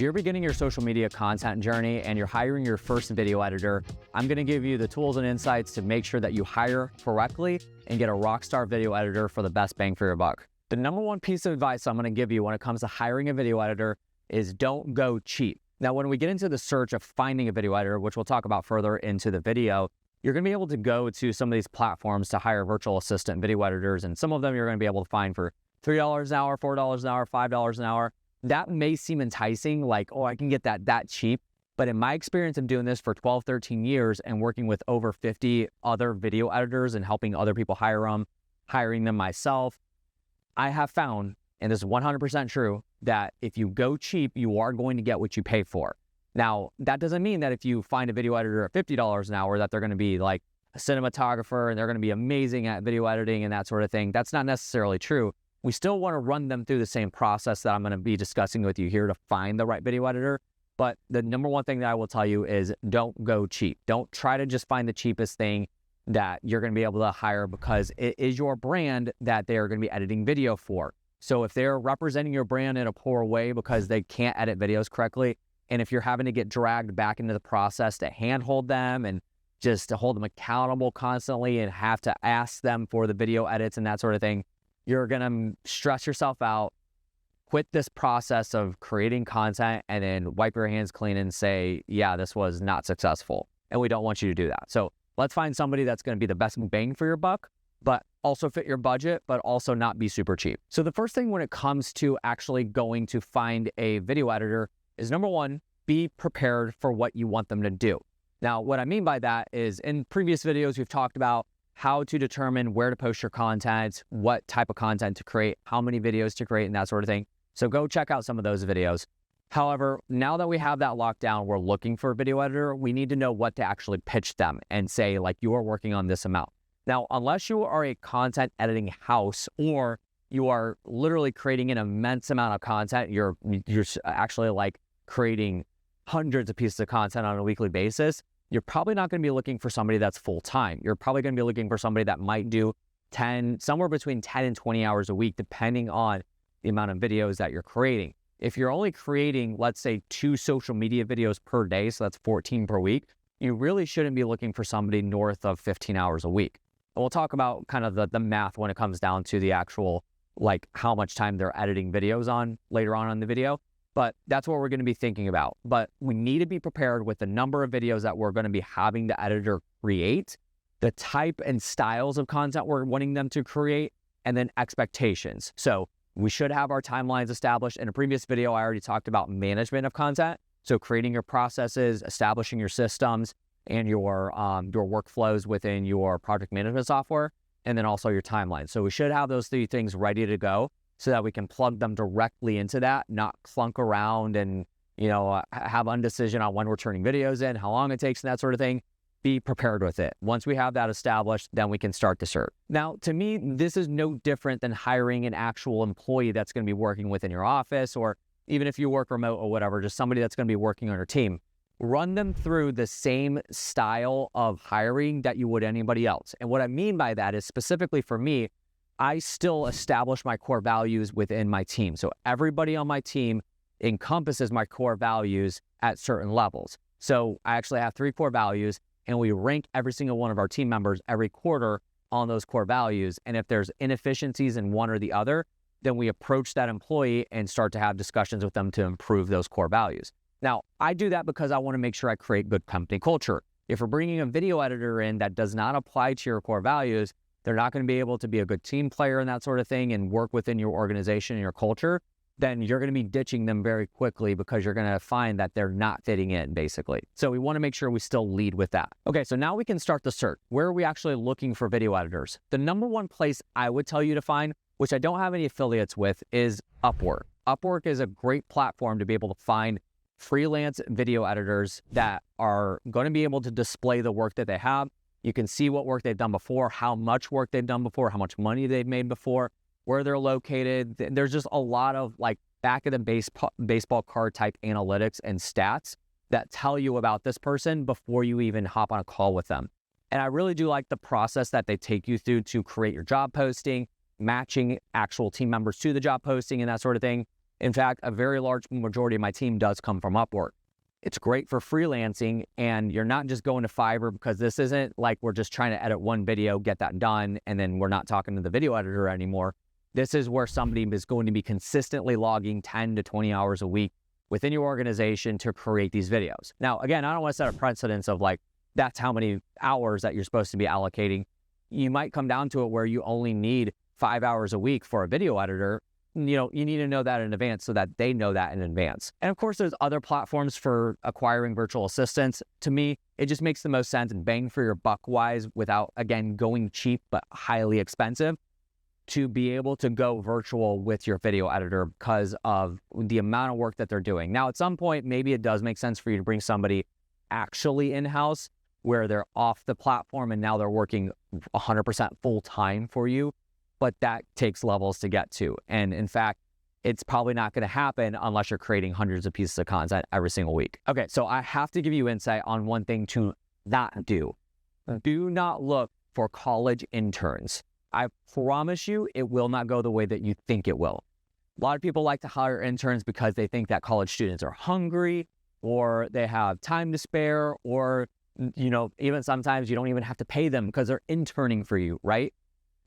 you're beginning your social media content journey and you're hiring your first video editor, I'm going to give you the tools and insights to make sure that you hire correctly and get a rockstar video editor for the best bang for your buck. The number one piece of advice I'm going to give you when it comes to hiring a video editor is don't go cheap. Now, when we get into the search of finding a video editor, which we'll talk about further into the video, you're going to be able to go to some of these platforms to hire virtual assistant video editors, and some of them you're going to be able to find for $3 an hour, $4 an hour, $5 an hour. That may seem enticing, like, oh, I can get that cheap. But in my experience of doing this for 12, 13 years and working with over 50 other video editors and helping other people hire them, hiring them myself, I have found, and this is 100% true, that if you go cheap, you are going to get what you pay for. Now, that doesn't mean that if you find a video editor at $50 an hour, that they're going to be like a cinematographer and they're going to be amazing at video editing and that sort of thing. That's not necessarily true. We still want to run them through the same process that I'm going to be discussing with you here to find the right video editor. But the number one thing that I will tell you is don't go cheap. Don't try to just find the cheapest thing that you're going to be able to hire, because it is your brand that they are going to be editing video for. So if they're representing your brand in a poor way because they can't edit videos correctly, and if you're having to get dragged back into the process to handhold them and just to hold them accountable constantly and have to ask them for the video edits and that sort of thing, you're going to stress yourself out, quit this process of creating content, and then wipe your hands clean and say, yeah, this was not successful. And we don't want you to do that. So let's find somebody that's going to be the best bang for your buck, but also fit your budget, but also not be super cheap. So the first thing when it comes to actually going to find a video editor is, number one, be prepared for what you want them to do. Now, what I mean by that is, in previous videos, we've talked about how to determine where to post your content, what type of content to create, how many videos to create, and that sort of thing. So go check out some of those videos. However, now that we have that locked down, we're looking for a video editor, we need to know what to actually pitch them and say, like, you are working on this amount. Now, unless you are a content editing house or you are literally creating an immense amount of content, you're actually like creating hundreds of pieces of content on a weekly basis, you're probably not going to be looking for somebody that's full-time. You're probably going to be looking for somebody that might do somewhere between 10 and 20 hours a week, depending on the amount of videos that you're creating. If you're only creating, let's say, 2 social media videos per day, so that's 14 per week, you really shouldn't be looking for somebody north of 15 hours a week. And we'll talk about kind of the math when it comes down to the actual, like, how much time they're editing videos on later on in the video. But that's what we're going to be thinking about. But we need to be prepared with the number of videos that we're going to be having the editor create, the type and styles of content we're wanting them to create, and then expectations. So we should have our timelines established. In a previous video, I already talked about management of content. So creating your processes, establishing your systems and your workflows within your project management software, and then also your timeline. So we should have those 3 things ready to go, so that we can plug them directly into that, not clunk around and, have indecision on when we're turning videos in, how long it takes, and that sort of thing. Be prepared with it. Once we have that established, then we can start the search. Now, to me, this is no different than hiring an actual employee that's going to be working within your office, or even if you work remote or whatever, just somebody that's going to be working on your team. Run them through the same style of hiring that you would anybody else. And what I mean by that is, specifically for me, I still establish my core values within my team. So everybody on my team encompasses my core values at certain levels. So I actually have 3 core values, and we rank every single one of our team members every quarter on those core values. And if there's inefficiencies in one or the other, then we approach that employee and start to have discussions with them to improve those core values. Now, I do that because I want to make sure I create good company culture. If we're bringing a video editor in that does not apply to your core values, they're not going to be able to be a good team player and that sort of thing and work within your organization and your culture, then you're going to be ditching them very quickly, because you're going to find that they're not fitting in, basically. So we want to make sure we still lead with that. Okay, so now we can start the search. Where are we actually looking for video editors? The number one place I would tell you to find, which I don't have any affiliates with, is Upwork. Upwork is a great platform to be able to find freelance video editors that are going to be able to display the work that they have. You can see what work they've done before, how much work they've done before, how much money they've made before, where they're located. There's just a lot of like back of the baseball card type analytics and stats that tell you about this person before you even hop on a call with them. And I really do like the process that they take you through to create your job posting, matching actual team members to the job posting and that sort of thing. In fact, a very large majority of my team does come from Upwork. It's great for freelancing, and you're not just going to Fiverr, because this isn't like we're just trying to edit one video, get that done, and then we're not talking to the video editor anymore. This is where somebody is going to be consistently logging 10 to 20 hours a week within your organization to create these videos. Now, again, I don't want to set a precedence of like, that's how many hours that you're supposed to be allocating. You might come down to it where you only need 5 hours a week for a video editor. You need to know that in advance so that they know that in advance. And of course, there's other platforms for acquiring virtual assistants. To me, it just makes the most sense and bang for your buck wise without, again, going cheap but highly expensive, to be able to go virtual with your video editor because of the amount of work that they're doing. Now, at some point, maybe it does make sense for you to bring somebody actually in-house where they're off the platform and now they're working 100% full-time for you. But that takes levels to get to. And in fact, it's probably not going to happen unless you're creating hundreds of pieces of content every single week. Okay, so I have to give you insight on one thing to not do. Do not look for college interns. I promise you, it will not go the way that you think it will. A lot of people like to hire interns because they think that college students are hungry, or they have time to spare, or, even sometimes you don't even have to pay them because they're interning for you, right?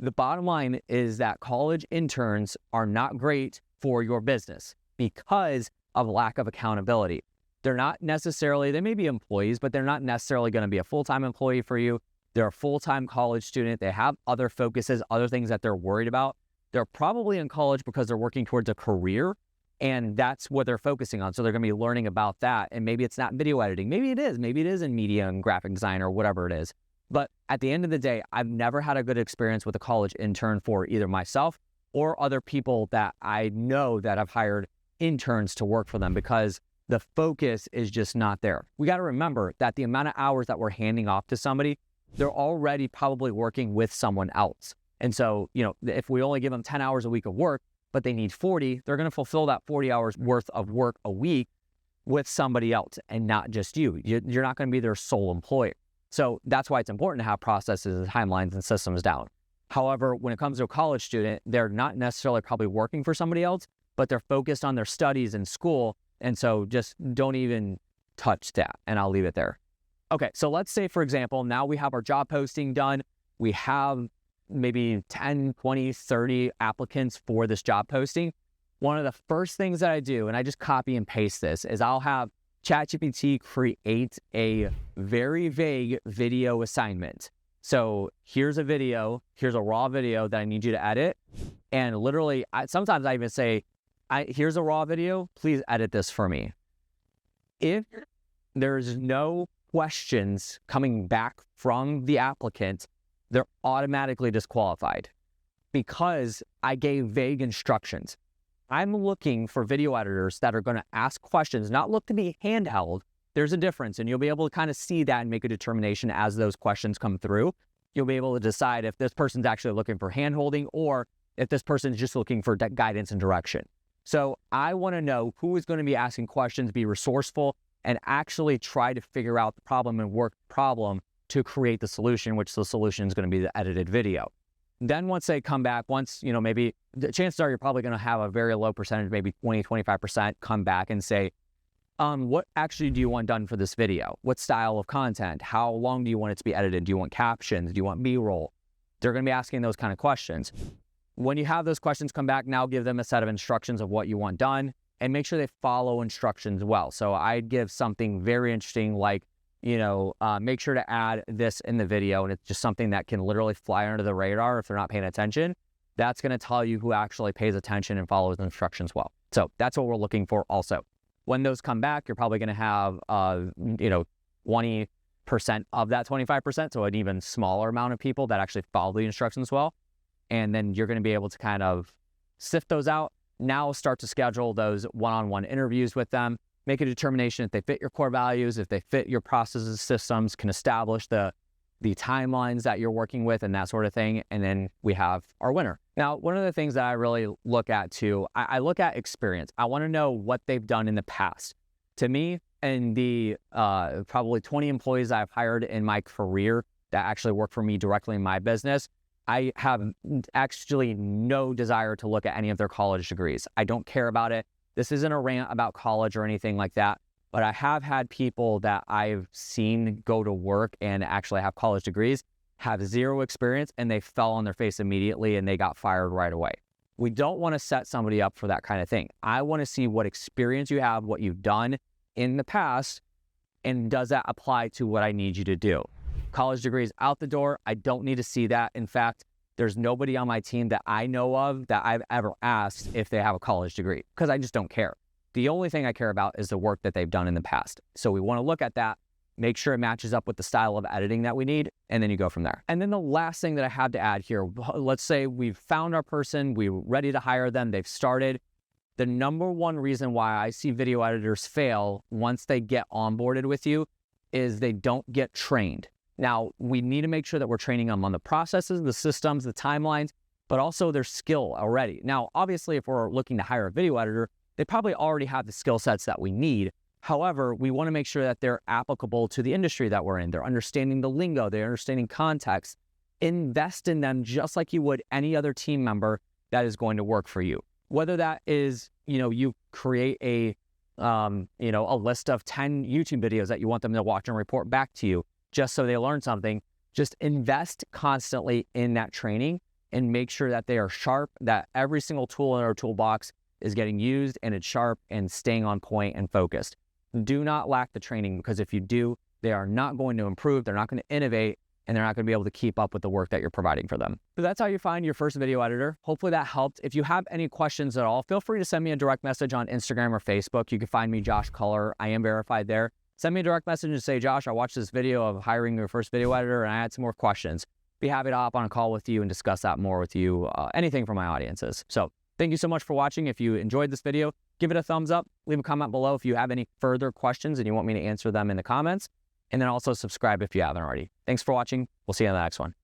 The bottom line is that college interns are not great for your business because of lack of accountability. They're not necessarily, they may be employees, but they're not necessarily going to be a full-time employee for you. They're a full-time college student. They have other focuses, other things that they're worried about. They're probably in college because they're working towards a career, and that's what they're focusing on. So they're going to be learning about that. And maybe it's not video editing. Maybe it is. Maybe it is in media and graphic design or whatever it is. But at the end of the day, I've never had a good experience with a college intern for either myself or other people that I know that have hired interns to work for them, because the focus is just not there. We got to remember that the amount of hours that we're handing off to somebody, they're already probably working with someone else. And so, if we only give them 10 hours a week of work, but they need 40, they're going to fulfill that 40 hours worth of work a week with somebody else and not just you. You're not going to be their sole employer. So that's why it's important to have processes and timelines and systems down. However, when it comes to a college student, they're not necessarily probably working for somebody else, but they're focused on their studies in school. And so just don't even touch that, and I'll leave it there. Okay, so let's say, for example, now we have our job posting done. We have maybe 10, 20, 30 applicants for this job posting. One of the first things that I do, and I just copy and paste this, is I'll have ChatGPT create a very vague video assignment. So here's a video, here's a raw video that I need you to edit. And literally, sometimes I even say, here's a raw video, please edit this for me. If there's no questions coming back from the applicant, they're automatically disqualified because I gave vague instructions. I'm looking for video editors that are going to ask questions, not look to be handheld. There's a difference, and you'll be able to kind of see that and make a determination as those questions come through. You'll be able to decide if this person's actually looking for handholding or if this person's just looking for guidance and direction. So I want to know who is going to be asking questions, be resourceful, and actually try to figure out the problem and work the problem to create the solution, which the solution is going to be the edited video. Then once they come back, maybe the chances are you're probably going to have a very low percentage, maybe 20, 25% come back and say, what actually do you want done for this video? What style of content? How long do you want it to be edited? Do you want captions? Do you want B-roll? They're going to be asking those kind of questions. When you have those questions come back, now give them a set of instructions of what you want done and make sure they follow instructions well. So I'd give something very interesting like, make sure to add this in the video, and it's just something that can literally fly under the radar if they're not paying attention. That's going to tell you who actually pays attention and follows instructions well. So that's what we're looking for also. When those come back, you're probably going to have, 20% of that 25%, so an even smaller amount of people that actually follow the instructions well. And then you're going to be able to kind of sift those out. Now start to schedule those one-on-one interviews with them. Make a determination if they fit your core values, if they fit your processes, systems, can establish the timelines that you're working with and that sort of thing. And then we have our winner. Now, one of the things that I really look at too, I look at experience. I want to know what they've done in the past. To me, and the probably 20 employees I've hired in my career that actually work for me directly in my business, I have actually no desire to look at any of their college degrees. I don't care about it. This isn't a rant about college or anything like that, but I have had people that I've seen go to work and actually have college degrees, have zero experience, and they fell on their face immediately and they got fired right away. We don't want to set somebody up for that kind of thing. I want to see what experience you have, what you've done in the past, and does that apply to what I need you to do? College degrees out the door. I don't need to see that. In fact, there's nobody on my team that I know of that I've ever asked if they have a college degree, because I just don't care. The only thing I care about is the work that they've done in the past. So we want to look at that, make sure it matches up with the style of editing that we need, and then you go from there. And then the last thing that I have to add here, let's say we've found our person, we're ready to hire them, they've started. The number one reason why I see video editors fail once they get onboarded with you is they don't get trained. Now, we need to make sure that we're training them on the processes, the systems, the timelines, but also their skill already. Now, obviously, if we're looking to hire a video editor, they probably already have the skill sets that we need. However, we want to make sure that they're applicable to the industry that we're in. They're understanding the lingo, they're understanding context. Invest in them just like you would any other team member that is going to work for you. Whether that is, you create a list of 10 YouTube videos that you want them to watch and report back to you just so they learn something. Just invest constantly in that training and make sure that they are sharp, that every single tool in our toolbox is getting used and it's sharp and staying on point and focused. Do not lack the training, because if you do, they are not going to improve, they're not going to innovate, and they're not going to be able to keep up with the work that you're providing for them. So that's how you find your first video editor. Hopefully that helped. If you have any questions at all, feel free to send me a direct message on Instagram or Facebook. You can find me, Josh Culler. I am verified there. Send me a direct message and say, Josh, I watched this video of hiring your first video editor and I had some more questions. Be happy to hop on a call with you and discuss that more with you, anything from my audiences. So thank you so much for watching. If you enjoyed this video, give it a thumbs up, leave a comment below if you have any further questions and you want me to answer them in the comments, and then also subscribe if you haven't already. Thanks for watching. We'll see you in the next one.